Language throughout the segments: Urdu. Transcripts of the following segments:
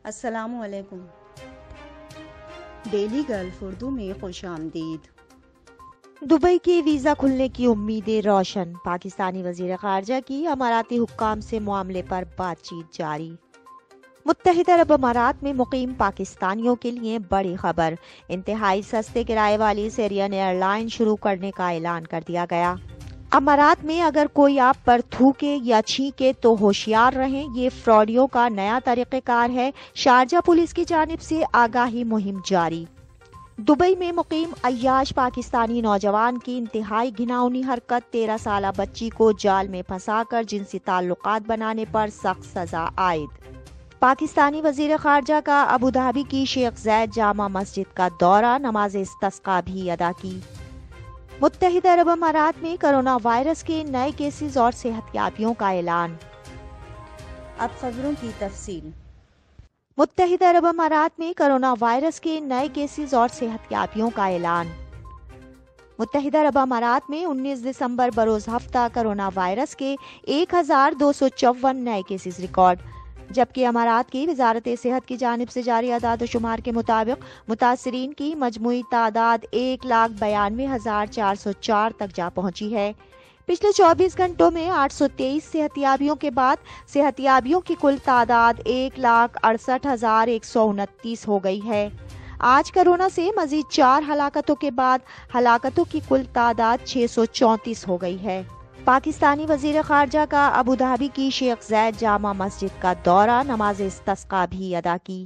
السلام علیکم۔ ڈیلی گلف اردو میں خوش آمدید۔ دبئی کے ویزا کھلنے کی امیدیں روشن، پاکستانی وزیر خارجہ کی اماراتی حکام سے معاملے پر بات چیت جاری۔ متحدہ عرب امارات میں مقیم پاکستانیوں کے لیے بڑی خبر، انتہائی سستے کرائے والی سیرین ایئر لائن شروع کرنے کا اعلان کر دیا گیا۔ امارات میں اگر کوئی آپ پر تھوکے یا چھینکے تو ہوشیار رہیں، یہ فراڈیوں کا نیا طریقہ کار ہے، شارجہ پولیس کی جانب سے آگاہی مہم جاری۔ دبئی میں مقیم عیاش پاکستانی نوجوان کی انتہائی گھناؤنی حرکت، 13 سالہ بچی کو جال میں پھنسا کر جنسی تعلقات بنانے پر سخت سزا عائد۔ پاکستانی وزیر خارجہ کا ابوظہبی کی شیخ زاید جامع مسجد کا دورہ، نماز استسقاء بھی ادا کی۔ متحدہ عرب امارات میں کرونا وائرس کے نئے کیسز اور صحت یابیوں کا اعلان۔ اب خبروں کی تفصیل۔ متحدہ عرب امارات میں کرونا وائرس کے نئے کیسز اور صحت یابیوں کا اعلان۔ متحدہ عرب امارات میں 19 دسمبر بروز ہفتہ کرونا وائرس کے 1254 نئے کیسز ریکارڈ، جبکہ امارات کی وزارت صحت کی جانب سے جاری اعداد و شمار کے مطابق متاثرین کی مجموعی تعداد 1,92,404 تک جا پہنچی ہے۔ پچھلے 24 گھنٹوں میں 823 صحتیابیوں کے بعد صحتیابیوں کی کل تعداد 1,68,129 ہو گئی ہے۔ آج کرونا سے مزید 4 ہلاکتوں کے بعد ہلاکتوں کی کل تعداد 634 ہو گئی ہے۔ پاکستانی وزیر خارجہ کا ابوظہبی کی شیخ زاید جامع مسجد کا دورہ، نماز استسقاء بھی ادا کی۔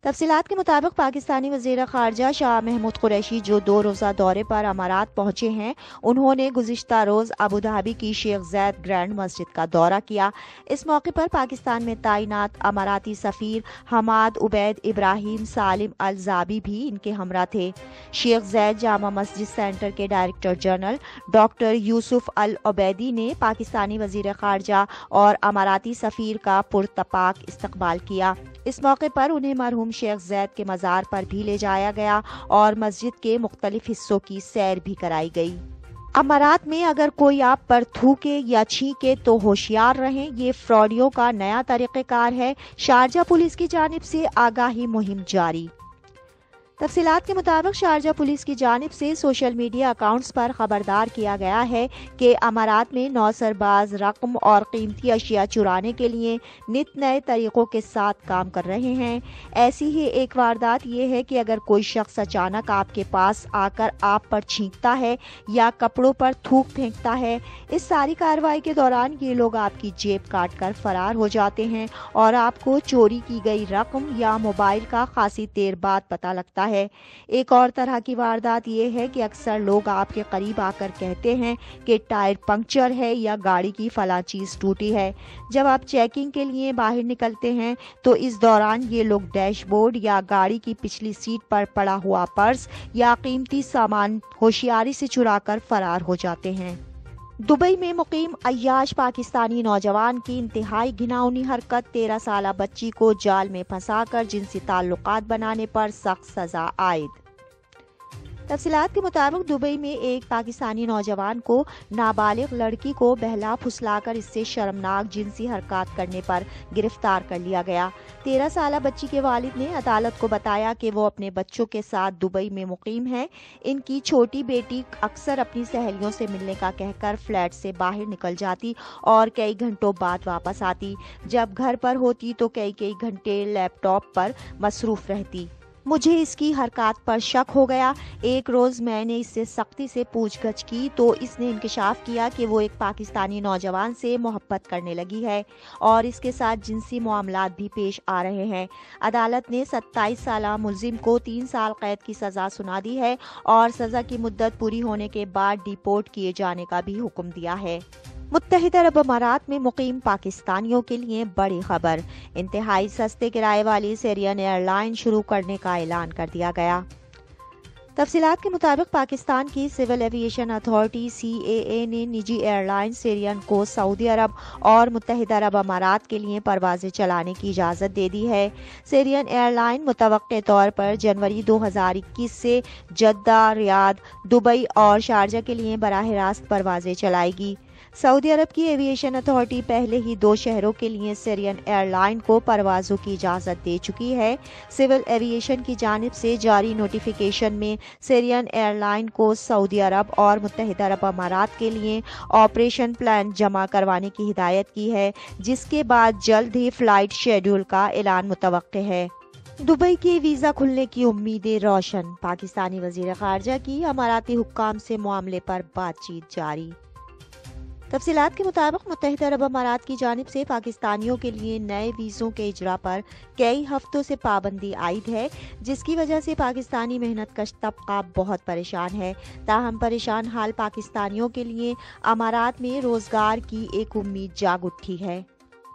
تفصیلات کے مطابق پاکستانی وزیر خارجہ شاہ محمود قریشی جو 2 روزہ دورے پر امارات پہنچے ہیں، انہوں نے گزشتہ روز ابوظہبی کی شیخ زاید گرینڈ مسجد کا دورہ کیا۔ اس موقع پر پاکستان میں تعینات اماراتی سفیر حماد عبید ابراہیم سالم الزابی بھی ان کے ہمراہ تھے۔ شیخ زاید جامع مسجد سینٹر کے ڈائریکٹر جنرل ڈاکٹر یوسف العبیدی نے پاکستانی وزیر خارجہ اور اماراتی سفیر کا پرتپاک استقبال کیا۔ اس موقع پر انہیں مرحوم شیخ زاید کے مزار پر بھی لے جایا گیا اور مسجد کے مختلف حصوں کی سیر بھی کرائی گئی۔ امارات میں اگر کوئی آپ پر تھوکے یا چھینکے تو ہوشیار رہیں، یہ فراڈیوں کا نیا طریقہ کار ہے، شارجہ پولیس کی جانب سے آگاہی مہم جاری۔ تفصیلات کے مطابق شارجہ پولیس کی جانب سے سوشل میڈیا اکاؤنٹس پر خبردار کیا گیا ہے کہ امارات میں نوسرباز رقم اور قیمتی اشیاء چرانے کے لیے نت نئے طریقوں کے ساتھ کام کر رہے ہیں۔ ایسی ہی ایک واردات یہ ہے کہ اگر کوئی شخص اچانک آپ کے پاس آ کر آپ پر چھینکتا ہے یا کپڑوں پر تھوک پھینکتا ہے، اس ساری کارروائی کے دوران یہ لوگ آپ کی جیب کاٹ کر فرار ہو جاتے ہیں اور آپ کو چوری کی گئی رقم یا موبائل کا خاصی دیر بعد پتہ لگتا ہے۔ ایک اور طرح کی واردات یہ ہے کہ اکثر لوگ آپ کے قریب آ کر کہتے ہیں کہ ٹائر پنکچر ہے یا گاڑی کی فلاں چیز ٹوٹی ہے۔ جب آپ چیکنگ کے لیے باہر نکلتے ہیں تو اس دوران یہ لوگ ڈیش بورڈ یا گاڑی کی پچھلی سیٹ پر پڑا ہوا پرس یا قیمتی سامان ہوشیاری سے چرا کر فرار ہو جاتے ہیں۔ دبئی میں مقیم عیاش پاکستانی نوجوان کی انتہائی گھناؤنی حرکت، 13 سالہ بچی کو جال میں پھنسا کر جنسی تعلقات بنانے پر سخت سزا عائد۔ تفصیلات کے مطابق دبئی میں ایک پاکستانی نوجوان کو نابالغ لڑکی کو بہلا پھسلا کر اس سے شرمناک جنسی حرکات کرنے پر گرفتار کر لیا گیا۔ 13 سالہ بچی کے والد نے عدالت کو بتایا کہ وہ اپنے بچوں کے ساتھ دبئی میں مقیم ہیں۔ ان کی چھوٹی بیٹی اکثر اپنی سہیلیوں سے ملنے کا کہہ کر فلیٹ سے باہر نکل جاتی اور کئی گھنٹوں بعد واپس آتی۔ جب گھر پر ہوتی تو کئی گھنٹے لیپ ٹاپ پر مصروف رہتی۔ مجھے اس کی حرکات پر شک ہو گیا۔ ایک روز میں نے اس سے سختی سے پوچھ گچھ کی تو اس نے انکشاف کیا کہ وہ ایک پاکستانی نوجوان سے محبت کرنے لگی ہے اور اس کے ساتھ جنسی معاملات بھی پیش آ رہے ہیں۔ عدالت نے 27 سالہ ملزم کو 3 سال قید کی سزا سنا دی ہے اور سزا کی مدت پوری ہونے کے بعد ڈیپورٹ کیے جانے کا بھی حکم دیا ہے۔ متحدہ عرب امارات میں مقیم پاکستانیوں کے لیے بڑی خبر، انتہائی سستے کرائے والی سیرین ایئر لائن شروع کرنے کا اعلان کر دیا گیا۔ تفصیلات کے مطابق پاکستان کی سول ایویشن اتھارٹی CAA نے نجی ایئر لائن سیرین کو سعودی عرب اور متحدہ عرب امارات کے لیے پروازیں چلانے کی اجازت دے دی ہے۔ سیرین ایئر لائن متوقع طور پر جنوری 2021 سے جدہ، ریاض، دبئی اور شارجہ کے لیے براہ راست پروازیں چلائے گی۔ سعودی عرب کی ایویشن اتھارٹی پہلے ہی 2 شہروں کے لیے سیرین ایئر لائن کو پروازوں کی اجازت دے چکی ہے۔ سول ایویشن کی جانب سے جاری نوٹیفیکیشن میں سیرین ایئر لائن کو سعودی عرب اور متحدہ عرب امارات کے لیے آپریشن پلان جمع کروانے کی ہدایت کی ہے، جس کے بعد جلد ہی فلائٹ شیڈول کا اعلان متوقع ہے۔ دبئی کے ویزا کھلنے کی امیدیں روشن، پاکستانی وزیر خارجہ کی اماراتی حکام سے معاملے پر بات چیت جاری۔ تفصیلات کے مطابق متحدہ عرب امارات کی جانب سے پاکستانیوں کے لیے نئے ویزوں کے اجرا پر کئی ہفتوں سے پابندی عائد ہے، جس کی وجہ سے پاکستانی محنت کش طبقہ بہت پریشان ہے۔ تاہم پریشان حال پاکستانیوں کے لیے امارات میں روزگار کی ایک امید جاگ اٹھی ہے۔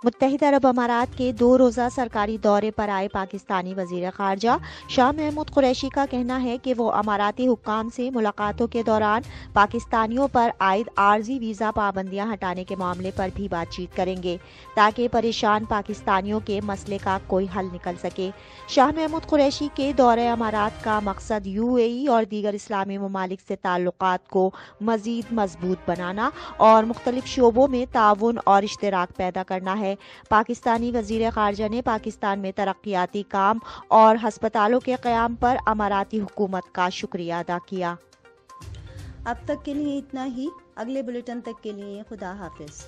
متحدہ عرب امارات کے 2 روزہ سرکاری دورے پر آئے پاکستانی وزیر خارجہ شاہ محمود قریشی کا کہنا ہے کہ وہ اماراتی حکام سے ملاقاتوں کے دوران پاکستانیوں پر عائد عارضی ویزا پابندیاں ہٹانے کے معاملے پر بھی بات چیت کریں گے، تاکہ پریشان پاکستانیوں کے مسئلے کا کوئی حل نکل سکے۔ شاہ محمود قریشی کے دورہ امارات کا مقصد UAE اور دیگر اسلامی ممالک سے تعلقات کو مزید مضبوط بنانا اور مختلف شعبوں میں تعاون اور اشتراک پیدا کرنا ہے۔ پاکستانی وزیر خارجہ نے پاکستان میں ترقیاتی کام اور ہسپتالوں کے قیام پر اماراتی حکومت کا شکریہ ادا کیا۔ اب تک کے لیے اتنا ہی، اگلے بلیٹن تک کے لیے خدا حافظ۔